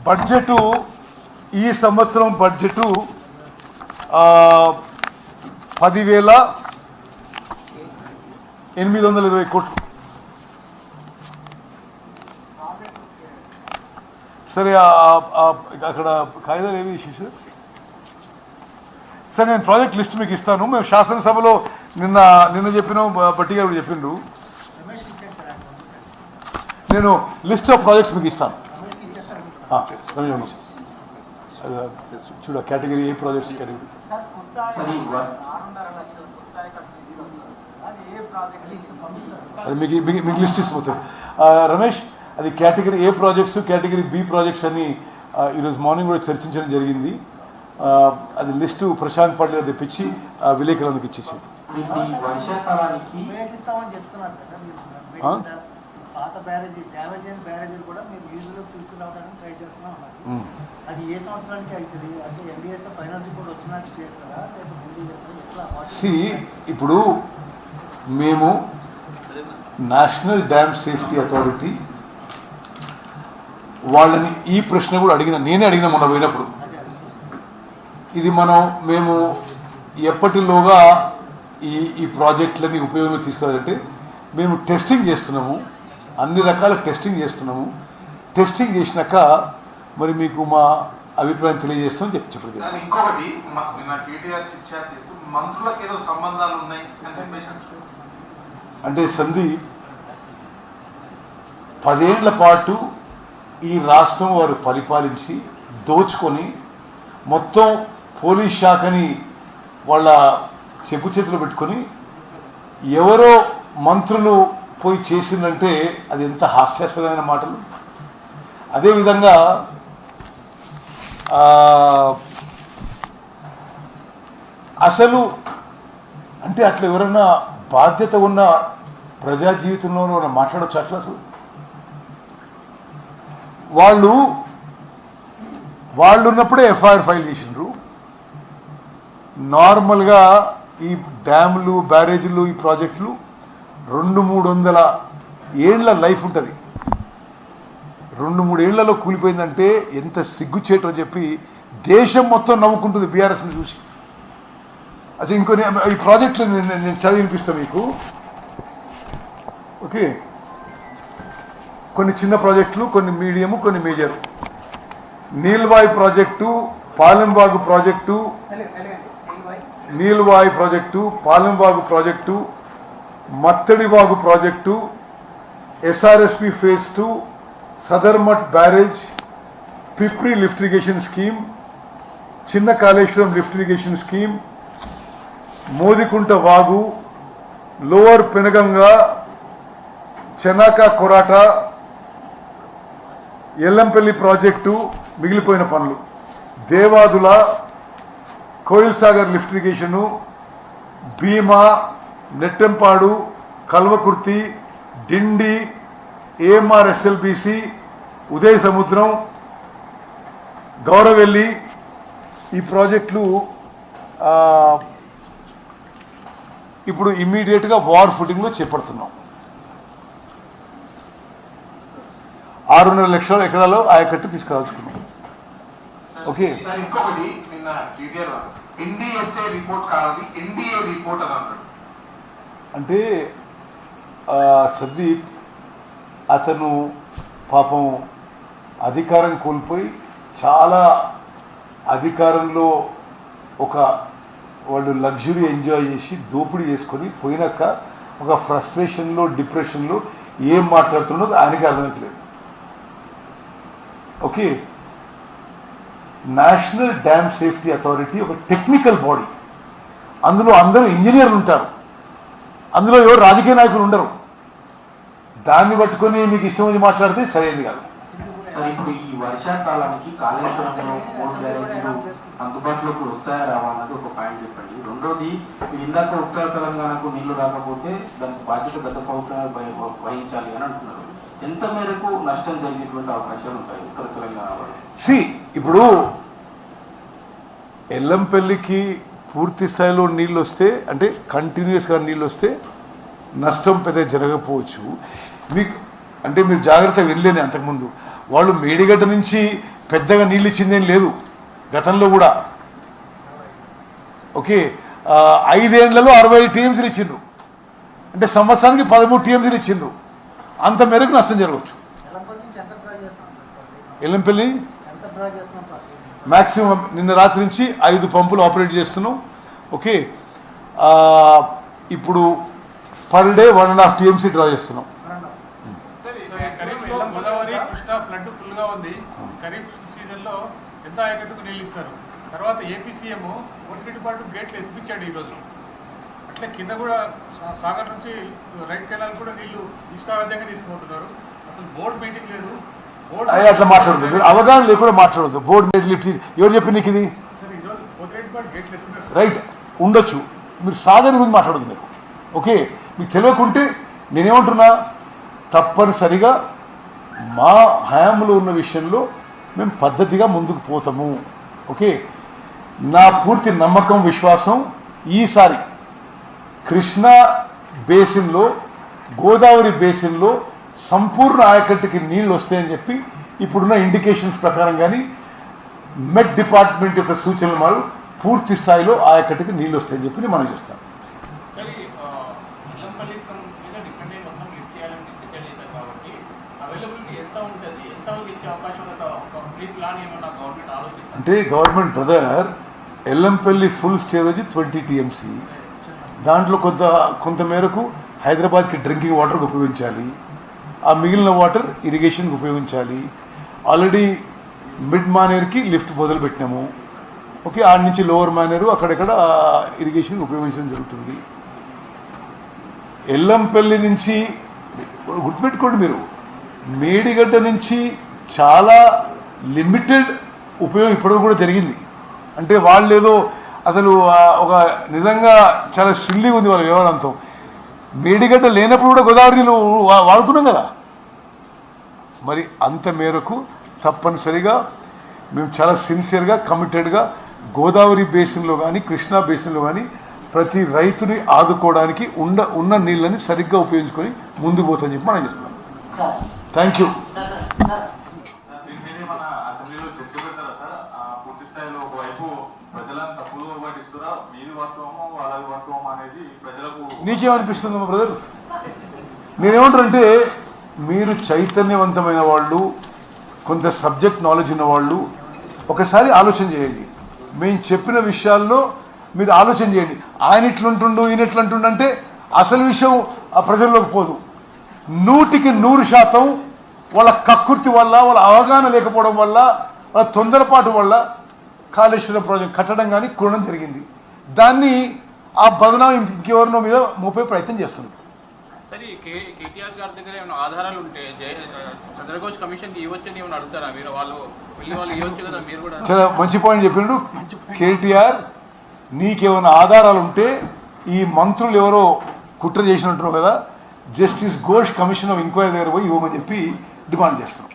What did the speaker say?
Budget ఈ సంవత్సరం budget 10,820 కోట్లు. సరే అక్కడ కాయిదాలు ఏవి ఇష్యూస్? సరే నేను ప్రాజెక్ట్ లిస్ట్ మీకు ఇస్తాను. మేము శాసనసభలో నిన్న చెప్పినాం, బట్టి గారు చెప్పిండ్రు. నేను లిస్ట్ ఆఫ్ ప్రాజెక్ట్స్ మీకు ఇస్తాను. చూడ కేటగిరీ ఏ ప్రాజెక్ట్స్ కేటగిరీ అది మీకు లిస్ట్ ఇచ్చిపోతుంది. రమేష్, అది category A projects, category B projects అని ఈరోజు మార్నింగ్ కూడా చర్చించడం జరిగింది. అది లిస్టు ప్రశాంత్ పాటిల్ గారు తెప్పించి విలేకరులకు ఇచ్చేసి ఇప్పుడు మేము నేషనల్ డ్యామ్ సేఫ్టీ అథారిటీ వాళ్ళని ఈ ప్రశ్న కూడా నేనే అడిగిన మొన్న పోయినప్పుడు. ఇది మేము ఎప్పటిలోగా ఈ ప్రాజెక్టులని ఉపయోగంలో తీసుకోవాలంటే మేము టెస్టింగ్ చేస్తున్నాము, అన్ని రకాల టెస్టింగ్ చేస్తున్నాము. టెస్టింగ్ చేసినాక మరి మీకు మా అభిప్రాయం తెలియజేస్తామని చెప్పండి. ఇంకొకటి మంత్రులకు ఏదో సంబంధాలు ఉన్నాయి అంటే సందీప్, 10 ఏళ్ల పాటు ఈ రాష్ట్రం వారు పరిపాలించి దోచుకొని మొత్తం పోలీస్ శాఖని వాళ్ళ చెప్పు చేతిలో పెట్టుకొని ఎవరో మంత్రులు పోయి చేసిందంటే అది ఎంత హాస్యాస్పదమైన మాటలు. అదేవిధంగా అసలు అంటే అట్లా ఎవరన్నా బాధ్యత ఉన్న ప్రజా జీవితంలో మాట్లాడవచ్చు అట్లా? అసలు వాళ్ళు ఉన్నప్పుడే ఎఫ్ఐఆర్ ఫైల్ చేసిండ్రు. నార్మల్గా ఈ డ్యాములు, బ్యారేజీలు, ఈ ప్రాజెక్టులు 200-300 ఏళ్ల లైఫ్ ఉంటుంది. 2-3 ఏళ్లలో కూలిపోయిందంటే ఎంత సిగ్గుచేటో చెప్పి దేశం మొత్తం నవ్వుకుంటుంది బీఆర్ఎస్ని చూసి. అదే ఇంకొన్ని ఈ ప్రాజెక్టులు నేను చదివినిపిస్తాను మీకు. ఓకే, కొన్ని చిన్న ప్రాజెక్టులు, కొన్ని మీడియము, కొన్ని major. Neelwai project, Palemvagu project, Neelwai project, Palemvagu project, Mathadivagu project, SRSP phase 2, Sadarmat barrage, Pipri lift irrigation scheme, చిన్న Kaleshwaram lift irrigation scheme, Modikunta Vagu, lower Penganga, Chanaka Korata, Yellampalli project మిగిలిపోయిన పనులు, Devadula, Koil Sagar lift irrigation, Bhima, Nettempadu, Kalwakurthy, Dindi, AMR SLBC, Udaya Samudram, Gouravelli, ఈ ప్రాజెక్టులు ఇప్పుడు ఇమ్మీడియట్గా వార్ ఫుటింగ్లో చేపడుతున్నాం. 6.5 లక్షల ఎకరాలు ఆయకట్టు తీసుకురాల్చుకున్నాం. ఓకే, ఇంకొకటి నిన్న ఎన్డీఎస్ఏ రిపోర్ట్ కాదు, ఎన్డీఏ రిపోర్ట్ అని అన్నాడు. అంటే సందీప్ అతను పాపం అధికారం కోల్పోయి చాలా అధికారంలో వాళ్ళు లగ్జరీ ఎంజాయ్ చేసి దోపిడీ చేసుకొని పోయినాక ఒక ఫ్రస్ట్రేషన్లో, డిప్రెషన్లో ఏం మాట్లాడుతున్నదో ఆయనకి అర్థమవుతలేదు. Okay, national dam safety authority ఒక టెక్నికల్ బాడీ. అందులో అందరూ ఇంజనీర్లు ఉంటారు, అందులో ఎవరు రాజకీయ నాయకులు ఉండరు. దాన్ని పట్టుకొని మీకు ఇష్టం వచ్చి మాట్లాడితే సరైనది కాదు. ఇప్పుడు ఈ వర్షాకాలానికి కాళేశ్వరంలో 3 బ్యారేజీలు అందుబాటులోకి వస్తాయా రావా అన్నది ఒక పాయింట్ చెప్పండి. రెండోది, ఇందాక ఉత్తర తెలంగాణకు నీళ్లు రాకపోతే దానికి బాధ్యత గత ప్రభుత్వమే వహించాలి అని అంటున్నారు. ఎంత మేరకు నష్టం జరిగేటువంటి అవకాశాలు ఉంటాయి ఉత్తర తెలంగాణ వాళ్ళు? ఇప్పుడు ఎల్లంపల్లికి పూర్తి స్థాయిలో నీళ్ళు వస్తే, అంటే కంటిన్యూస్గా నీళ్ళు వస్తే నష్టం పెద్ద జరగకపోవచ్చు. మీకు అంటే మీరు జాగ్రత్తగా వెళ్ళలేని అంతకుముందు వాళ్ళు మేడిగడ్డ నుంచి పెద్దగా నీళ్ళు ఇచ్చిందేం లేదు గతంలో కూడా. ఓకే, 5 ఏళ్లలో 60 టీఎంసీలు ఇచ్చిండ్రు, అంటే సంవత్సరానికి 13 టీఎంసీలు ఇచ్చిండ్రు. అంత మేరకు నష్టం జరగవచ్చు. ఎల్లంపల్లి మ్యాక్సిమం నిన్న రాత్రి నుంచి 5 పంపులు ఆపరేట్ చేస్తున్నాం. ఓకే, ఇప్పుడు పర్ డే 1.5 టీఎంసీ డ్రా చేస్తున్నాం. గోదావరి కృష్ణా ఫ్లడ్ ఫుల్ గా ఉంది. ఖరీఫ్ సీజన్ లో ఎంత ఆయకట్టుకు నీళ్ళు ఇస్తారు. తర్వాత ఏపీ సీఎం 1 ఫీట్ పాటు గేట్లు ఎత్తిపించాడు ఈ రోజు. అట్లే కింద కూడా సాగర్ నుంచి రైట్ కెనాల్ కూడా నీళ్లు ఇష్టారాజ్యంగా తీసుకుపోతున్నారు. అసలు బోర్డు మీటింగ్ లేదు. అట్లా మాట్లాడదు, మీరు అవగాహన లేకుండా మాట్లాడద్దు. బోర్డు మీటింగ్ లిఫ్ట్ ఎవరు చెప్పి నీకు ఇది రైట్ ఉండొచ్చు, మీరు సాగర్ గురించి మాట్లాడదు మీరు. ఓకే, మీకు తెలియకుంటే నేనేమంటున్నా, తప్పనిసరిగా మా హయాంలో ఉన్న విషయంలో మేము పద్ధతిగా ముందుకు పోతాము. ఓకే, నా పూర్తి నమ్మకం విశ్వాసం ఈసారి కృష్ణా బేసిన్లో గోదావరి బేసిన్లో సంపూర్ణ ఆయకట్టుకి నీళ్ళు వస్తాయని చెప్పి ఇప్పుడున్న ఇండికేషన్స్ ప్రకారం కానీ మెట్ డిపార్ట్మెంట్ యొక్క సూచనలు మారు పూర్తి స్థాయిలో ఆయకట్టుకి నీళ్ళు వస్తాయని చెప్పి మనం చేస్తాం. అంటే government brother, Yellampalli full storage 20 TMC, దాంట్లో కొంత మేరకు హైదరాబాద్కి డ్రింకింగ్ వాటర్కి ఉపయోగించాలి, ఆ మిగిలిన వాటర్ ఇరిగేషన్కి ఉపయోగించాలి. ఆల్రెడీ మిడ్ మానేర్కి లిఫ్ట్ మొదలు పెట్టినాము. ఓకే, ఆడ నుంచి లోవర్ మానేరు అక్కడెక్కడ ఇరిగేషన్కి ఉపయోగించడం జరుగుతుంది. ఎల్లంపల్లి నుంచి గుర్తుపెట్టుకోండి మీరు, మేడిగడ్డ నుంచి చాలా లిమిటెడ్ ఉపయోగం ఇప్పటివరకు కూడా జరిగింది. అంటే వాళ్ళు ఏదో అసలు ఒక నిజంగా చాలా సిల్లీ ఉంది వాళ్ళ వ్యవహారంతో. మేడిగడ్డ లేనప్పుడు కూడా గోదావరి నీళ్ళు వాడుకున్నాం కదా. మరి అంత మేరకు తప్పనిసరిగా మేము చాలా సిన్సియర్గా కమిటెడ్గా గోదావరి బేసిన్లో కానీ కృష్ణా బేసిన్లో కానీ ప్రతి రైతుని ఆదుకోవడానికి ఉన్న నీళ్ళని సరిగ్గా ఉపయోగించుకొని ముందుకు పోతామని చెప్పి మనం చేస్తున్నాం. Thank you. నీకేమనిపిస్తుంది బ్రదర్? నేనేమంటారంటే, మీరు చైతన్యవంతమైన వాళ్ళు, కొంత సబ్జెక్ట్ నాలెడ్జ్ ఉన్నవాళ్ళు ఒకసారి ఆలోచన చేయండి. మేము చెప్పిన విషయాల్లో మీరు ఆలోచన చేయండి. ఆయన ఇట్లుంటుండు ఈయన ఇట్లుంటుండు అంటే అసలు విషయం ఆ ప్రజల్లోకి పోదు. 100% వాళ్ళ కక్కుర్తి వల్ల, వాళ్ళ అవగాహన లేకపోవడం వల్ల, వాళ్ళ తొందరపాటు వల్ల కాళేశ్వరం ప్రాజెక్ట్ కట్టడం కానీ కూడడం జరిగింది. దాన్ని ఆ బదనాం ఇంకెవరినో మీద మోపే ప్రయత్నం చేస్తున్నారు. కేటీఆర్ గారి దగ్గర ఏమైనా ఆధారాలు ఉంటే చంద్రఘోష్ కమిషన్కి ఇవ్వచ్చని ఏమైనా అడుగుతారా మీరు? వాళ్ళు ఇవ్వచ్చు కదా, మీరు కూడా చాలా మంచి పాయింట్ చెప్పిండు కేటీఆర్. నీకేమైనా ఆధారాలు ఉంటే ఈ మంత్రులు ఎవరో కుట్ర చేసినట్టు కదా, justice Ghosh commission of enquiry దగ్గర పోయి ఇవ్వమని చెప్పి డిమాండ్ చేస్తున్నాం.